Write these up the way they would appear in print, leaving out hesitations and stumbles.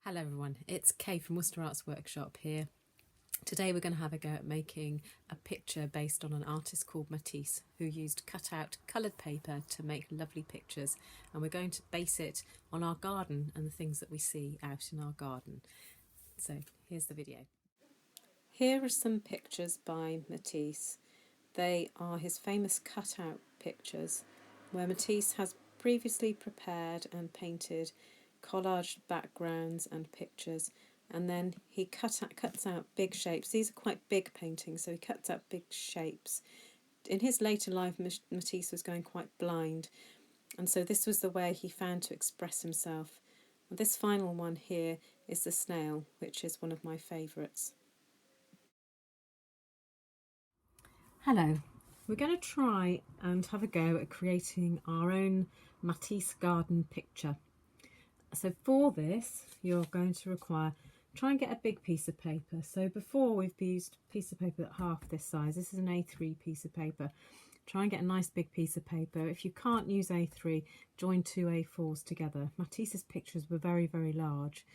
Hello everyone, it's Kay from Worcester Arts Workshop here. Today we're going to have a go at making a picture based on an artist called Matisse who used cut out coloured paper to make lovely pictures, and we're going to base it on our garden and the things that we see out in our garden. So here's the video. Here are some pictures by Matisse. They are his famous cut out pictures where Matisse has previously prepared and painted collaged backgrounds and pictures, and then he cuts out big shapes. These are quite big paintings, so he cuts out big shapes. In his later life, Matisse was going quite blind, and so this was the way he found to express himself. And this final one here is the snail, which is one of my favourites. Hello, we're going to try and have a go at creating our own Matisse garden picture. So for this, you're going to require, try and get a big piece of paper. So before we've used a piece of paper at half this size. This is an A3 piece of paper. Try and get a nice big piece of paper. If you can't use A3, join two A4s together. Matisse's pictures were very, very large.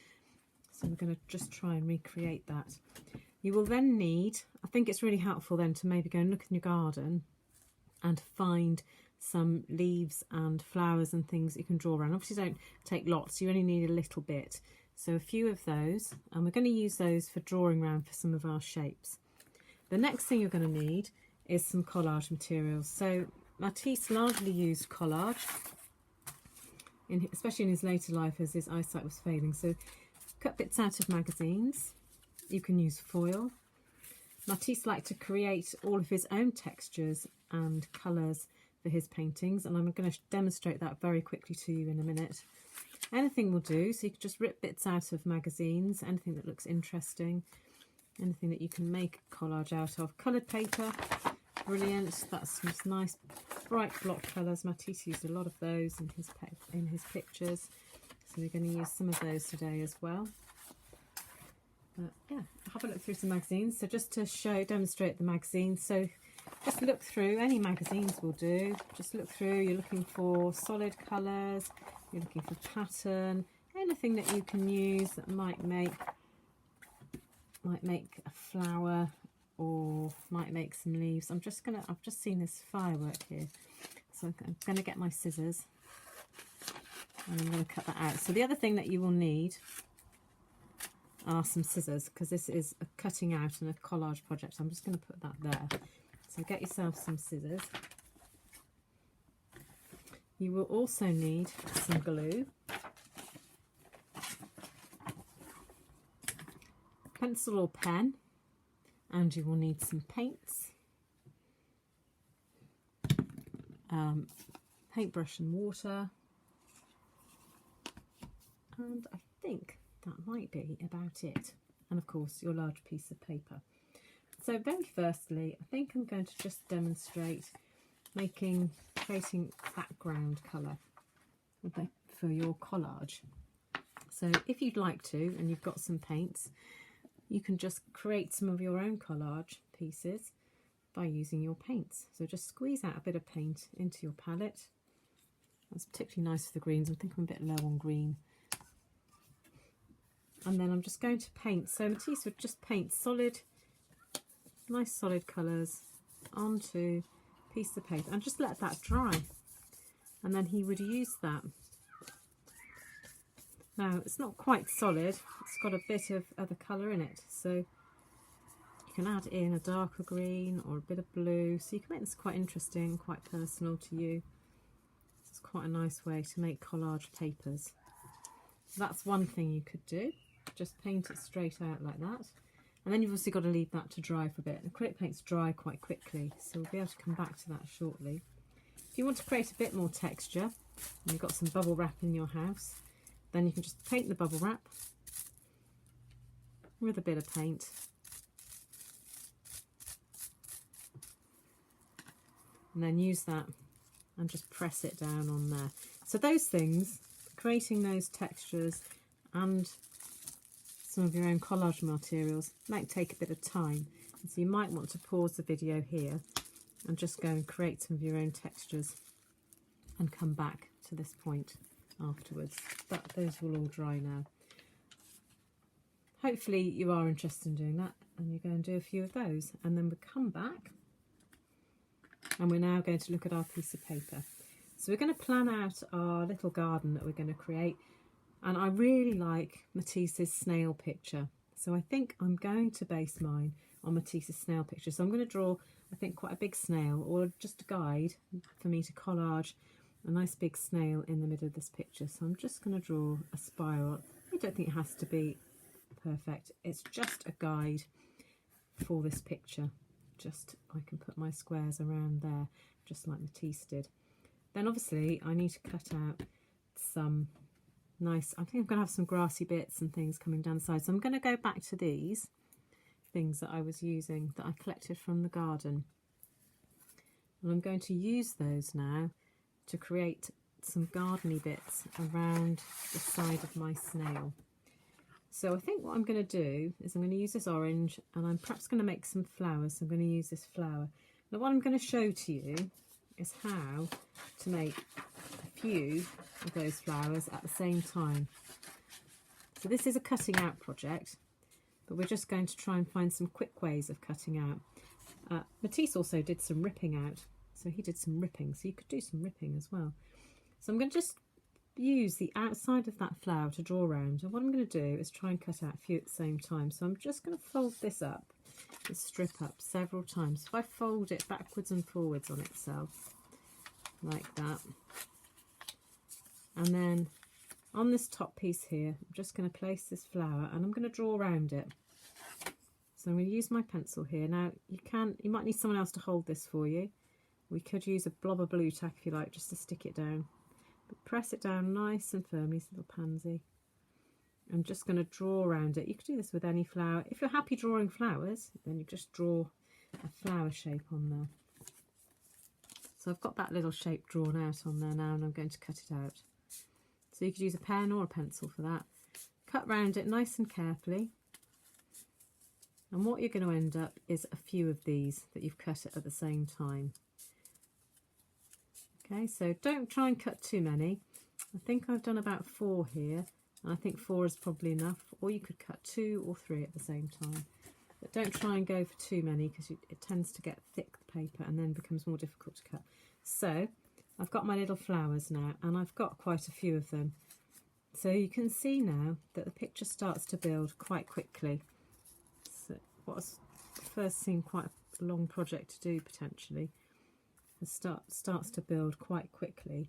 So we're going to just try and recreate that. You will then need, I think it's really helpful then to maybe go and look in your garden and find some leaves and flowers and things that you can draw around. Obviously don't take lots, you only need a little bit. So a few of those, and we're going to use those for drawing around for some of our shapes. The next thing you're going to need is some collage materials. So Matisse largely used collage, especially in his later life as his eyesight was failing. So cut bits out of magazines, you can use foil. Matisse liked to create all of his own textures and colours for his paintings, and I'm going to demonstrate that very quickly to you in a minute. Anything will do, so you can just rip bits out of magazines, anything that looks interesting, anything that you can make a collage out of. Coloured paper, brilliant, that's just nice bright block colours. Matisse used a lot of those in his pictures, so we're going to use some of those today as well. Yeah, have a look through some magazines. So just to demonstrate the magazines, so just look through, any magazines will do. Just look through, you're looking for solid colours, you're looking for pattern, anything that you can use that might make a flower or might make some leaves. I've just seen this firework here, so I'm gonna get my scissors and I'm gonna cut that out. So the other thing that you will need are some scissors, because this is a cutting out and a collage project. So I'm just going to put that there. So get yourself some scissors. You will also need some glue, pencil or pen, and you will need some paints, paintbrush and water, and I think that might be about it, and of course your large piece of paper. So very firstly, I think I'm going to just demonstrate creating background colour for your collage. So if you'd like to, and you've got some paints, you can just create some of your own collage pieces by using your paints. So just squeeze out a bit of paint into your palette. That's particularly nice for the greens. I think I'm a bit low on green. And then I'm just going to paint. So Matisse would just paint nice solid colours onto a piece of paper and just let that dry. And then he would use that. Now it's not quite solid, it's got a bit of other colour in it. So you can add in a darker green or a bit of blue. So you can make this quite interesting, quite personal to you. It's quite a nice way to make collage papers. So that's one thing you could do. Just paint it straight out like that, and then you've also got to leave that to dry for a bit. Acrylic paints dry quite quickly, so we'll be able to come back to that shortly. If you want to create a bit more texture and you've got some bubble wrap in your house, then you can just paint the bubble wrap with a bit of paint, and then use that and just press it down on there. So those things, creating those textures and some of your own collage materials, might take a bit of time, and so you might want to pause the video here and just go and create some of your own textures and come back to this point afterwards. But those will all dry now. hopefully you are interested in doing that, and you go and do a few of those, and then we come back and we're now going to look at our piece of paper. So we're going to plan out our little garden that we're going to create, and I really like Matisse's snail picture, so I think I'm going to base mine on Matisse's snail picture. So I'm going to draw, I think, quite a big snail, or just a guide for me to collage a nice big snail in the middle of this picture. So I'm just going to draw a spiral. I don't think it has to be perfect, it's just a guide for this picture. Just, I can put my squares around there just like Matisse did. Then obviously I need to cut out some nice, I think I'm going to have some grassy bits and things coming down the side, so I'm going to go back to these things that I was using, that I collected from the garden, and I'm going to use those now to create some gardeny bits around the side of my snail. So I think what I'm going to do is I'm going to use this orange, and I'm perhaps going to make some flowers. So I'm going to use this flower. Now what I'm going to show to you is how to make a few of those flowers at the same time. So this is a cutting out project, but we're just going to try and find some quick ways of cutting out. Matisse also did some ripping out, so he did some ripping, so you could do some ripping as well. So I'm going to just use the outside of that flower to draw around, and what I'm going to do is try and cut out a few at the same time. So I'm just going to fold this up, this strip up several times. If I fold it backwards and forwards on itself like that, and then on this top piece here I'm just going to place this flower and I'm going to draw around it. So I'm going to use my pencil here. Now you might need someone else to hold this for you. We could use a blob of blue tack if you like, just to stick it down. But press it down nice and firmly, this little pansy. I'm just going to draw around it. You could do this with any flower. If you're happy drawing flowers, then you just draw a flower shape on there. So I've got that little shape drawn out on there now, and I'm going to cut it out. So you could use a pen or a pencil for that. Cut round it nice and carefully. And what you're going to end up is a few of these that you've cut at the same time. Okay, so don't try and cut too many. I think I've done about 4 here, and I think 4 is probably enough, or you could cut 2 or 3 at the same time. But don't try and go for too many, because it tends to get thick, the paper, and then becomes more difficult to cut. So I've got my little flowers now, and I've got quite a few of them. So you can see now that the picture starts to build quite quickly. So what first seemed quite a long project to do potentially, starts to build quite quickly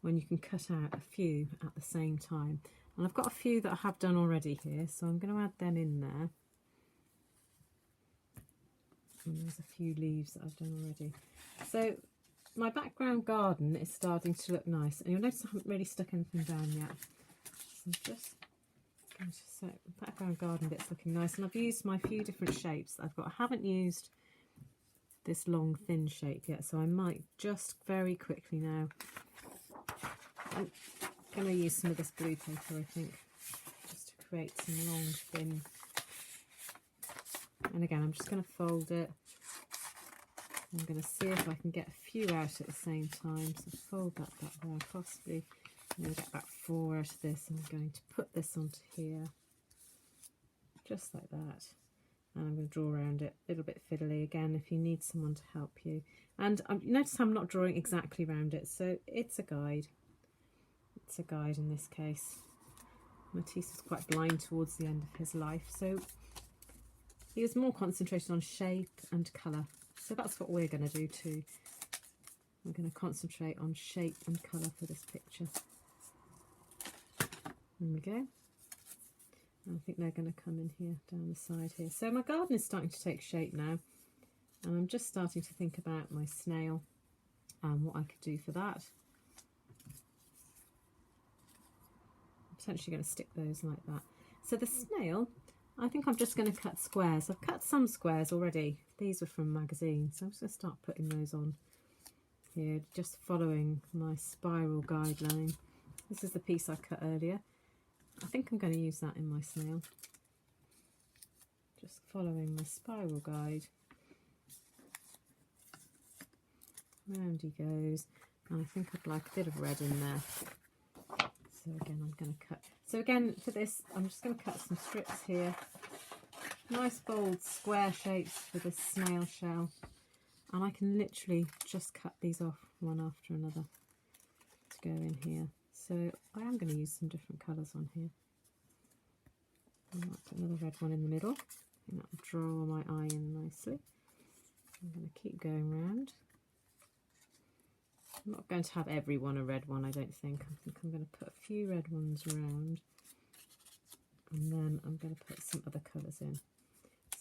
when you can cut out a few at the same time. And I've got a few that I have done already here, so I'm going to add them in there. And there's a few leaves that I've done already. So my background garden is starting to look nice, and you'll notice I haven't really stuck anything down yet. So I'm just going to set the background garden bit's looking nice, and I've used my few different shapes that I've got. I haven't used this long thin shape yet, so I might just very quickly now, I'm going to use some of this blue paper, I think, just to create some long thin, and again I'm just going to fold it. I'm going to see if I can get a few out at the same time, so fold that there, possibly I'm going to get about 4 out of this, and I'm going to put this onto here just like that. And I'm going to draw around it a little bit fiddly again if you need someone to help you. And notice I'm not drawing exactly around it, so it's a guide. It's a guide in this case. Matisse was quite blind towards the end of his life, so he was more concentrated on shape and colour. So that's what we're going to do too. We're going to concentrate on shape and colour for this picture. There we go. I think they're going to come in here, down the side here. So my garden is starting to take shape now, and I'm just starting to think about my snail and what I could do for that. I'm potentially going to stick those like that. So the snail, I think I'm just going to cut squares. I've cut some squares already. These were from magazines, so I'm just going to start putting those on here, just following my spiral guideline. This is the piece I cut earlier. I think I'm going to use that in my snail. Just following my spiral guide. Round he goes. And I think I'd like a bit of red in there. So again, I'm going to cut. So again, for this, I'm just going to cut some strips here. Nice bold square shapes for this snail shell. And I can literally just cut these off one after another to go in here. So I am going to use some different colours on here. I might put another red one in the middle. I think that will draw my eye in nicely. I'm going to keep going round. I'm not going to have every one a red one, I don't think. I think I'm going to put a few red ones around, and then I'm going to put some other colours in.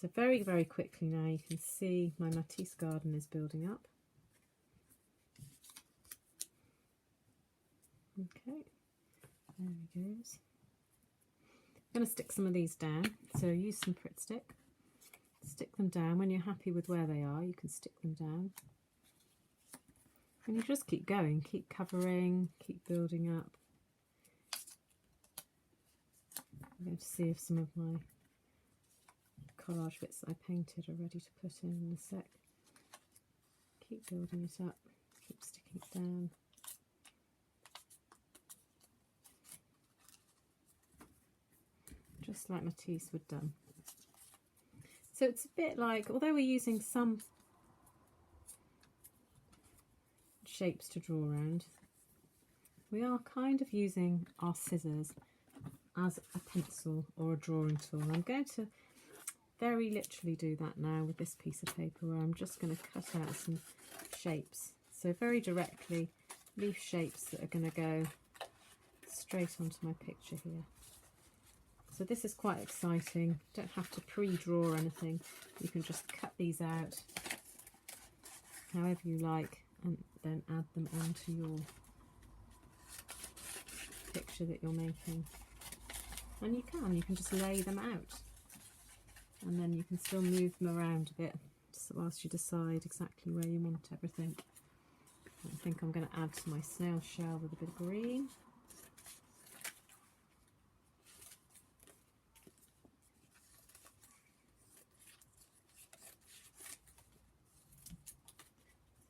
So very, very quickly now you can see my Matisse garden is building up. Okay, there he goes. I'm going to stick some of these down, so use some Pritt stick. Stick them down. When you're happy with where they are, you can stick them down. And you just keep going, keep covering, keep building up. I'm going to see if some of my collage bits that I painted are ready to put in a sec. Keep building it up, keep sticking it down. Just like Matisse would done. So it's a bit like, although we're using some shapes to draw around, we are kind of using our scissors as a pencil or a drawing tool. I'm going to very literally do that now with this piece of paper, where I'm just going to cut out some shapes. So very directly, leaf shapes that are going to go straight onto my picture here. So this is quite exciting. You don't have to pre-draw anything. You can just cut these out however you like and then add them onto your picture that you're making. And you can just lay them out, and then you can still move them around a bit whilst you decide exactly where you want everything. I think I'm going to add to my snail shell with a bit of green.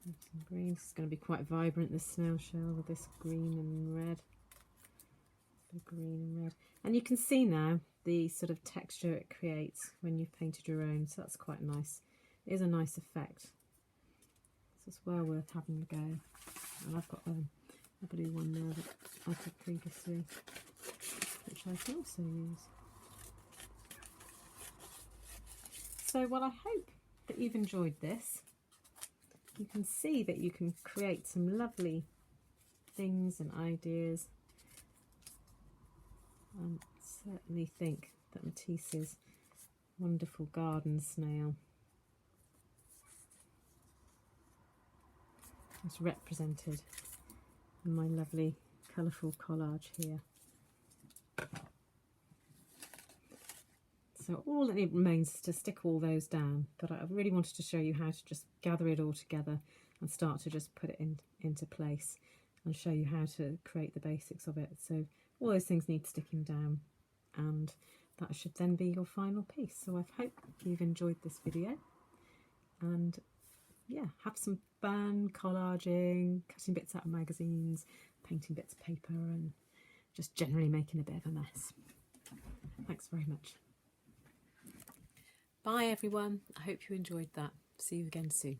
Some green. This is going to be quite vibrant, this snail shell, with this green and red. Green and red. And you can see now the sort of texture it creates when you've painted your own, so that's quite nice. It is a nice effect. So it's well worth having a go. And I've got a blue one there that I did previously, which I can also use. So well, I hope that you've enjoyed this. You can see that you can create some lovely things and ideas. I certainly think that Matisse's wonderful garden snail is represented in my lovely colourful collage here. So all that remains is to stick all those down, but I really wanted to show you how to just gather it all together and start to just put it into place and show you how to create the basics of it. So all those things need sticking down, and that should then be your final piece. So I hope you've enjoyed this video, and yeah, have some fun collaging, cutting bits out of magazines, painting bits of paper, and just generally making a bit of a mess. Thanks very much. Bye everyone. I hope you enjoyed that. See you again soon.